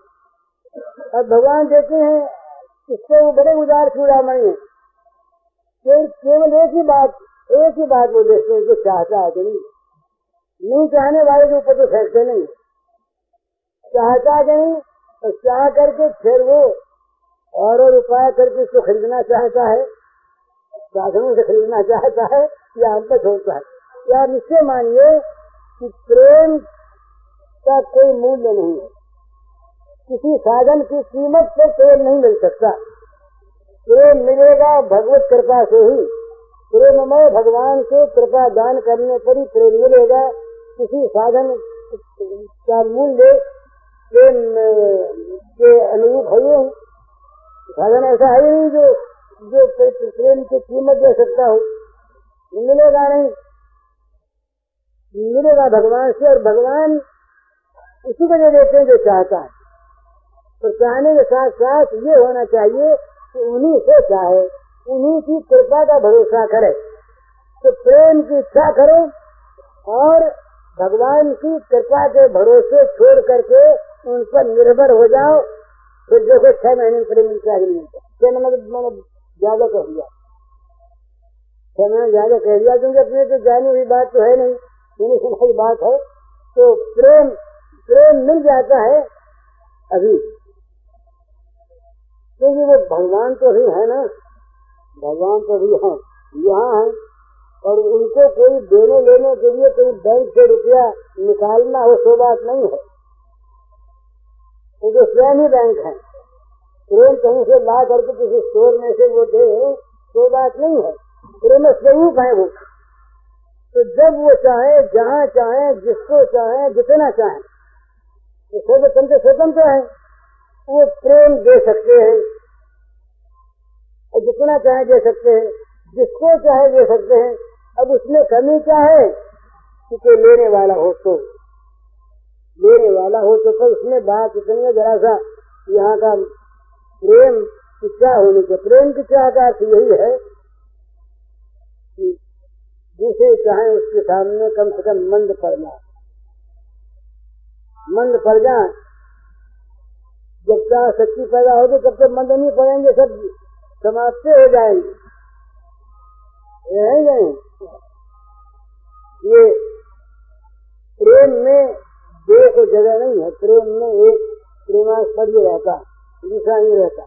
और भगवान देते हैं इससे वो बड़े उदार चूड़ामणि है, केवल एक ही बात वो देखते हैं जो चाहता है, नहीं चाहने वाले के ऊपर तो फेंकते नहीं, चाहता नहीं तो चाह करके फिर वो और उपाय करके इसको खरीदना चाहता है, साधनों से खरीदना चाहता है, या हम पर छोड़ता है। या निश्चय मानिए कि प्रेम का कोई मूल्य नहीं है, किसी साधन की कीमत पर प्रेम नहीं मिल सकता। प्रेम मिलेगा भगवत कृपा से ही, प्रेममय भगवान के कृपा दान करने पर ही प्रेम मिलेगा। किसी साधन का मूल्य प्रेम के अनुरूप है, साधन ऐसा है नहीं जो प्रेम की कीमत दे सकता हो, मिलेगा नहीं, मिलेगा भगवान से। और भगवान उसी को जो देते हैं जो चाहता है, तो चाहने के साथ साथ ये होना चाहिए कि उन्हीं से चाहे, उन्हीं की कृपा का भरोसा करे। तो प्रेम की इच्छा करो और भगवान की कृपा के भरोसे छोड़ करके उन पर निर्भर हो जाओ, फिर देखो 6 महीने प्रेम मिलता ही नहीं मिलता। मैंने ज्यादा कह दिया। समय जाके कह दिया, क्योंकि अपने तो जानी हुई बात तो है नहीं, सुनी सुनाई बात है। तो प्रेम प्रेम मिल जाता है अभी, क्योंकि वो भगवान तो ही है ना, भगवान तो भी है, यहाँ है। और उनको कोई देने लेने के लिए कोई बैंक से रुपया निकालना हो सो बात नहीं है, तो स्वयं ही बैंक है। प्रेम कहीं से ला करके किसी स्टोर में से वो दे तो बात नहीं है, प्रेम स्वरूप है वो। तो जब वो चाहे, जहाँ चाहे, जिसको चाहे, जितना चाहे, तो स्वतंत्र स्वतंत्र है, वो प्रेम दे सकते हैं, और जितना चाहे दे सकते हैं, जिसको चाहे दे सकते हैं। अब उसमें कमी क्या है कि कोई लेने वाला हो तो, लेने वाला हो तो उसमें बात इतनी है, जरा सा यहाँ का प्रेम की क्या होनी चाहिए। प्रेम की क्या का अर्थ यही है कि जिसे चाहे उसके सामने कम से कम मंद पड़ना, मंद पड़ जाए। जब चाह शक्ति पैदा होगी तब तक मंद नहीं पड़ेंगे, सब समाप्त हो जाएंगे। यही नहीं, ये प्रेम में दो को जगह नहीं है, प्रेम में एक प्रेमास्पद रहता, दूसरा नहीं रहता।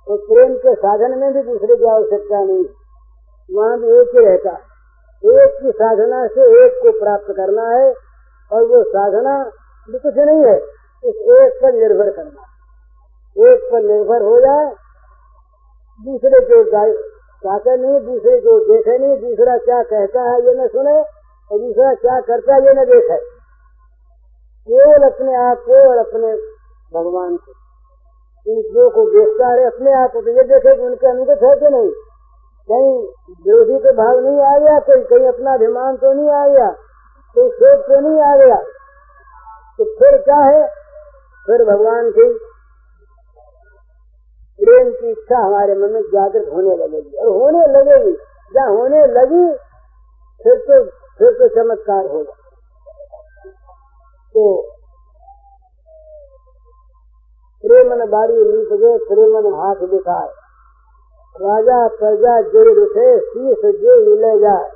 और प्रेम के साधन में भी दूसरे की आवश्यकता नहीं, वहाँ भी एक ही रहता। एक की साधना से एक को प्राप्त करना है, और वो साधना भी कुछ नहीं है, इस एक पर निर्भर करना। एक पर निर्भर हो जाए, दूसरे को चाहते नहीं, दूसरे को देखे नहीं, दूसरा क्या कहता है ये न सुने, और दूसरा क्या करता है ये न देखे, केवल अपने आप को और अपने भगवान को, इन दो को देखता है अपने आप को। तो ये देखे कि उनके अनुगत है कि नहीं, कहीं विरोधी के भाव नहीं आ गया, कोई कहीं अपना अभिमान तो नहीं आ गया, कोई शोक तो नहीं आ गया। तो फिर क्या है, फिर भगवान की प्रेम की इच्छा हमारे मन में जागृत होने लगेगी, और होने लगेगी, जहाँ होने लगी फिर तो चमत्कार होगा। तो प्रेमन बारी लीपजे प्रेमन हाथ दिखाए, राजा प्रजा जो रुठे शीश जो मिले जाए।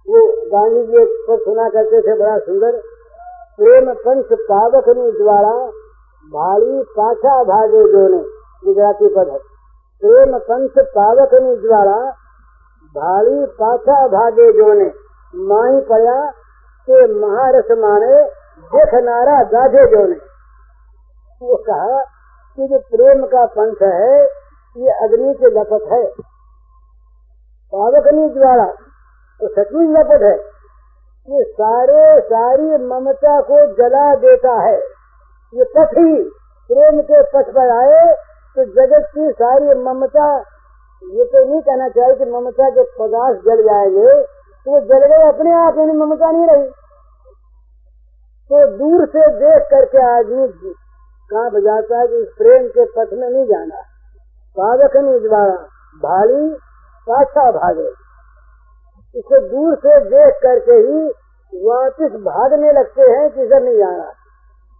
वो गांधी जी पर सुना करते थे, बड़ा सुंदर। प्रेम पंच पावक द्वारा भाड़ी पाछा भागे जोने, गुजराती पद है। प्रेम पंच पावक द्वारा भाड़ी पाछा भागे जोने, माही पड़ा के महारस माने देखनारा गाधे जोने। वो कहा कि जो प्रेम का पंथ है ये अग्नि के लपट है, पावकनी द्वारा तो सचमुच लपट है, ये सारी ममता को जला देता है। ये पथ ही प्रेम के पथ पर आए तो जगत की सारी ममता, ये तो नहीं कहना चाहिए कि ममता के पदार्थ जल जाएंगे, तो वो जल गए अपने आप, इन्हें ममता नहीं रही। तो दूर से देख करके आदमी कहाँ बजाता है कि इस प्रेम के पथ में नहीं जाना। पावकनी द्वारा भाली पाछा भागे, इसको दूर से देख करके ही वापिस भागने लगते हैं कि इधर नहीं जाना।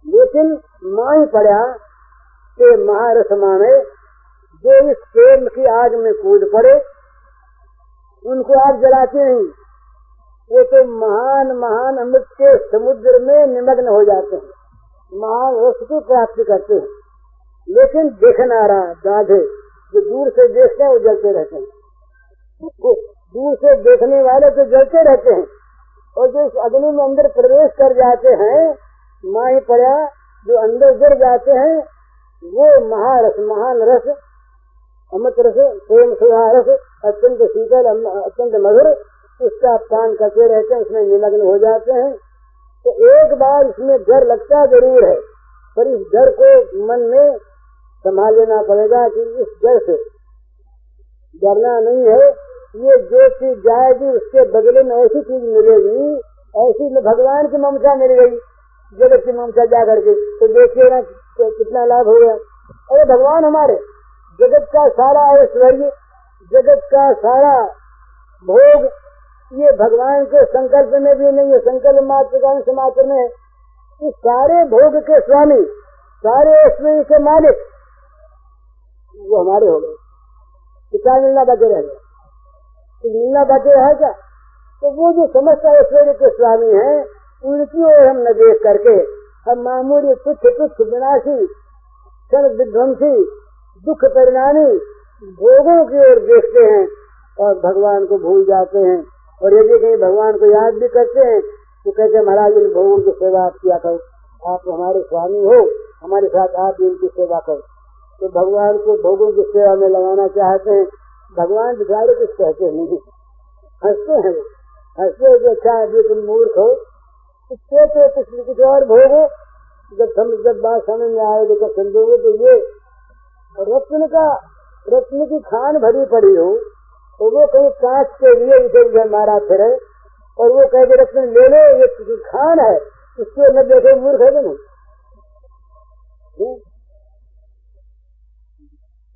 लेकिन माही पड़ा के महारस माने जो इस प्रेम की आग में कूद पड़े, उनको आग जलाते नहीं, वो तो महान महान अमृत के समुद्र में निमग्न हो जाते हैं, महान रस की प्राप्ति करते हैं। लेकिन देखना रहा गाधे जो दूर से देखते हैं वो जलते रहते हैं, दूर से देखने वाले तो जलते रहते हैं, और जो इस अग्नि में अंदर प्रवेश कर जाते हैं, माही पड़ा जो अंदर गिर जाते हैं, वो महारस महान रस अमृत रस प्रेम सुधा रस अत्यंत शीतल अत्यंत मधुर, उसका पान करते रहते हैं, उसमें निमग्न हो जाते हैं। तो एक बार इसमें डर लगता जरूर है, पर इस डर को मन में संभाल लेना पड़ेगा कि इस डर से डरना नहीं है। ये जो चीज जाएगी उसके बदले में ऐसी चीज मिलेगी, ऐसी में भगवान की ममता मिल गई, जगत की ममता जा करके, तो देखिए ना तो कितना लाभ हो गया। अरे भगवान हमारे जगत का सारा ऐश्वर्य, जगत का सारा भोग, ये भगवान के संकल्प में भी नहीं है, संकल्प मात्र का अंश मात्र में है। इस सारे भोग के स्वामी, सारे ऐश्वर्य के मालिक वो हमारे हो गए, कितना मिलना बचे रह गया। मिलना बाकी है क्या? तो वो जो समस्त ऐश्वर्य के स्वामी हैं उनकी ओर हम न देख करके हम मामूली तुच्छ विनाशी क्षण विध्वंसी दुख परिणामी भोगों की ओर देखते हैं और भगवान को भूल जाते हैं। और यदि कहीं भगवान को याद भी करते हैं तो कहते हैं महाराज इन भोगों की सेवा आप किया करो, आप हमारे स्वामी हो, हमारे साथ आप इनकी सेवा करो। तो भगवान को भोगों की सेवा में लगाना चाहते हैं। भगवान बेचारे कुछ कहते नहीं, हंसते हैं, हंसते हैं कि अच्छा अभी तुम मूर्ख हो, कुछ और भोगो, जब बात समझ में आएगी तो समझोगे। तो ये रत्न की खान भरी पड़ी हो तो वो कहीं कांच के लिए इधर मारा फिरे और वो कह के रत्न ले लो, ये खान है, इसको न देखे मूर्ख है नहीं।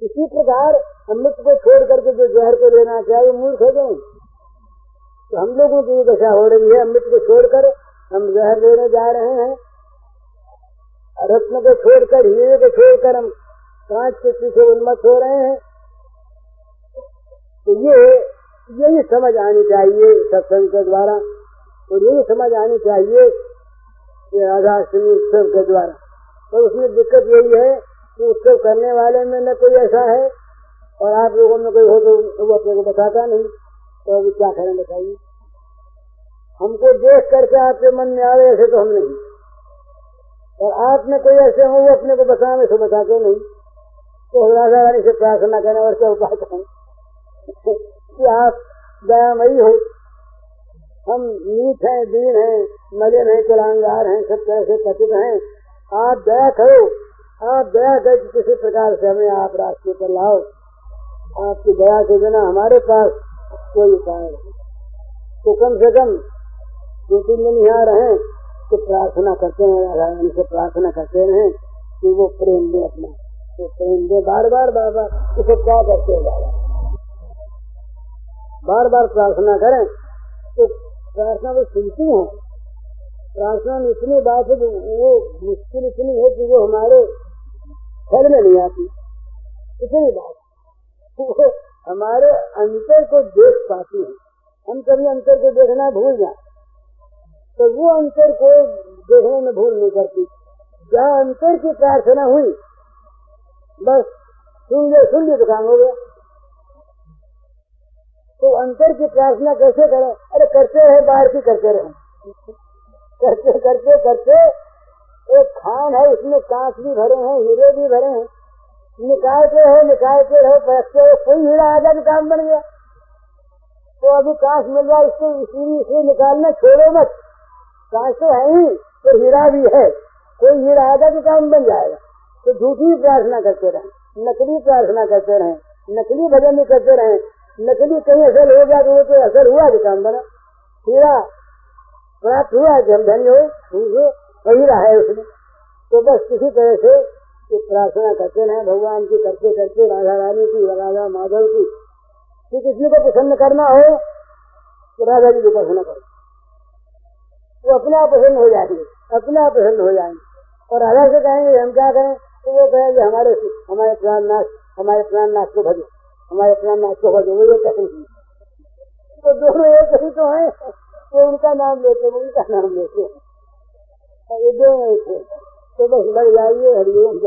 इसी प्रकार अमृत को छोड़ करके जो जहर को लेना चाहिए मूर्ख है नहीं। तो हम लोगों की दशा हो रही है, अमृत को छोड़कर हम जहर लेने जा रहे हैं, रत्न को छोड़कर हीरे को छोड़कर हम कांच के पीछे उन्मत्त हो रहे हैं। तो यही समझ आनी चाहिए सत्संग के द्वारा, और यही समझ आनी चाहिए राधाष्टमी उत्सव के द्वारा। तो उसमें दिक्कत यही है कि उत्सव करने वाले में न कोई ऐसा है और आप लोगों में कोई हो तो वो अपने को बताता नहीं, तो अभी क्या करें बताइए। हमको देख करके आपके मन में आवे ऐसे तो हम नहीं, और आप में कोई ऐसे हो वो अपने को बताने से बताते नहीं। तो राधा रानी से प्रार्थना करें और क्या उपाय करें कि आप दयामयी हो। हम नीच हैं, दीन हैं, मलिन हैं, कुलांगार हैं, सब कैसे पतित हैं, आप दया करो, आप दया कर किसी प्रकार से हमें आप रास्ते पर लाओ। आपकी दया के बिना हमारे पास कोई उपाय नहीं। तो कम से कम 2-3 दिन यहाँ रहें तो प्रार्थना करते हैं, राधा रानी से प्रार्थना करते हैं कि वो प्रेम दे अपना, तो प्रेम दे बार बार इसे क्या करते हैं, बार बार प्रार्थना करें तो प्रार्थना वो सुनती है। प्रार्थना में इतनी बात है, वो मुश्किल इतनी है कि वो हमारे फल में नहीं आती, इतनी बात वो हमारे अंतर को देख पाती है। हम कभी अंतर को देखना भूल जाए तो वो अंतर को देखने में भूल नहीं करती। जहाँ अंतर की प्रार्थना हुई बस सुन लिया तो काम हो गया। तो अंतर की प्रार्थना कैसे करें? अरे करते रहे, बाहर की करते रहे, करते करते करते एक खान है, उसमें कांच भी भरे हैं, हीरे भी भरे हैं, निकालते रहो पैसे, कोई हीरा आ जाए तो काम बन गया। तो अभी कांच मिल रहा है, इसको निकालना छोड़ो मत, कांच तो है ही तो हीरा भी है, कोई हीरा आ जाए तो काम बन जाएगा। तो झूठी प्रार्थना करते रहे, नकली प्रार्थना करते रहे, नकली भजन भी करते रहे, नकली कहीं असर हो गया तो वो तो असर हुआ कि काम बना, हीरा प्राप्त हुआ कि हम धन्य हो, हीरा है उसमें। तो बस किसी तरह से कि प्रार्थना करते रहे भगवान की, करते करते राधा रानी की, राधा माधव की, कि किसी को प्रसन्न करना हो तो राधा जी को प्रसन्न करो, वो अपने आप प्रसन्न हो जाएंगे, अपने आप प्रसन्न हो जाएंगे। और राधा से कहेंगे हम क्या करें तो वो कहेंगे हमारे प्राणनाथ को भजो, हमारे प्राणनाथ को भजो, वो ये कहेंगे। तो दोनों एक ही तो है, वो उनका नाम लेते, वो उनका नाम लेते, ये दोनों एक है। तो बस बढ़ जाइए, हरिओम।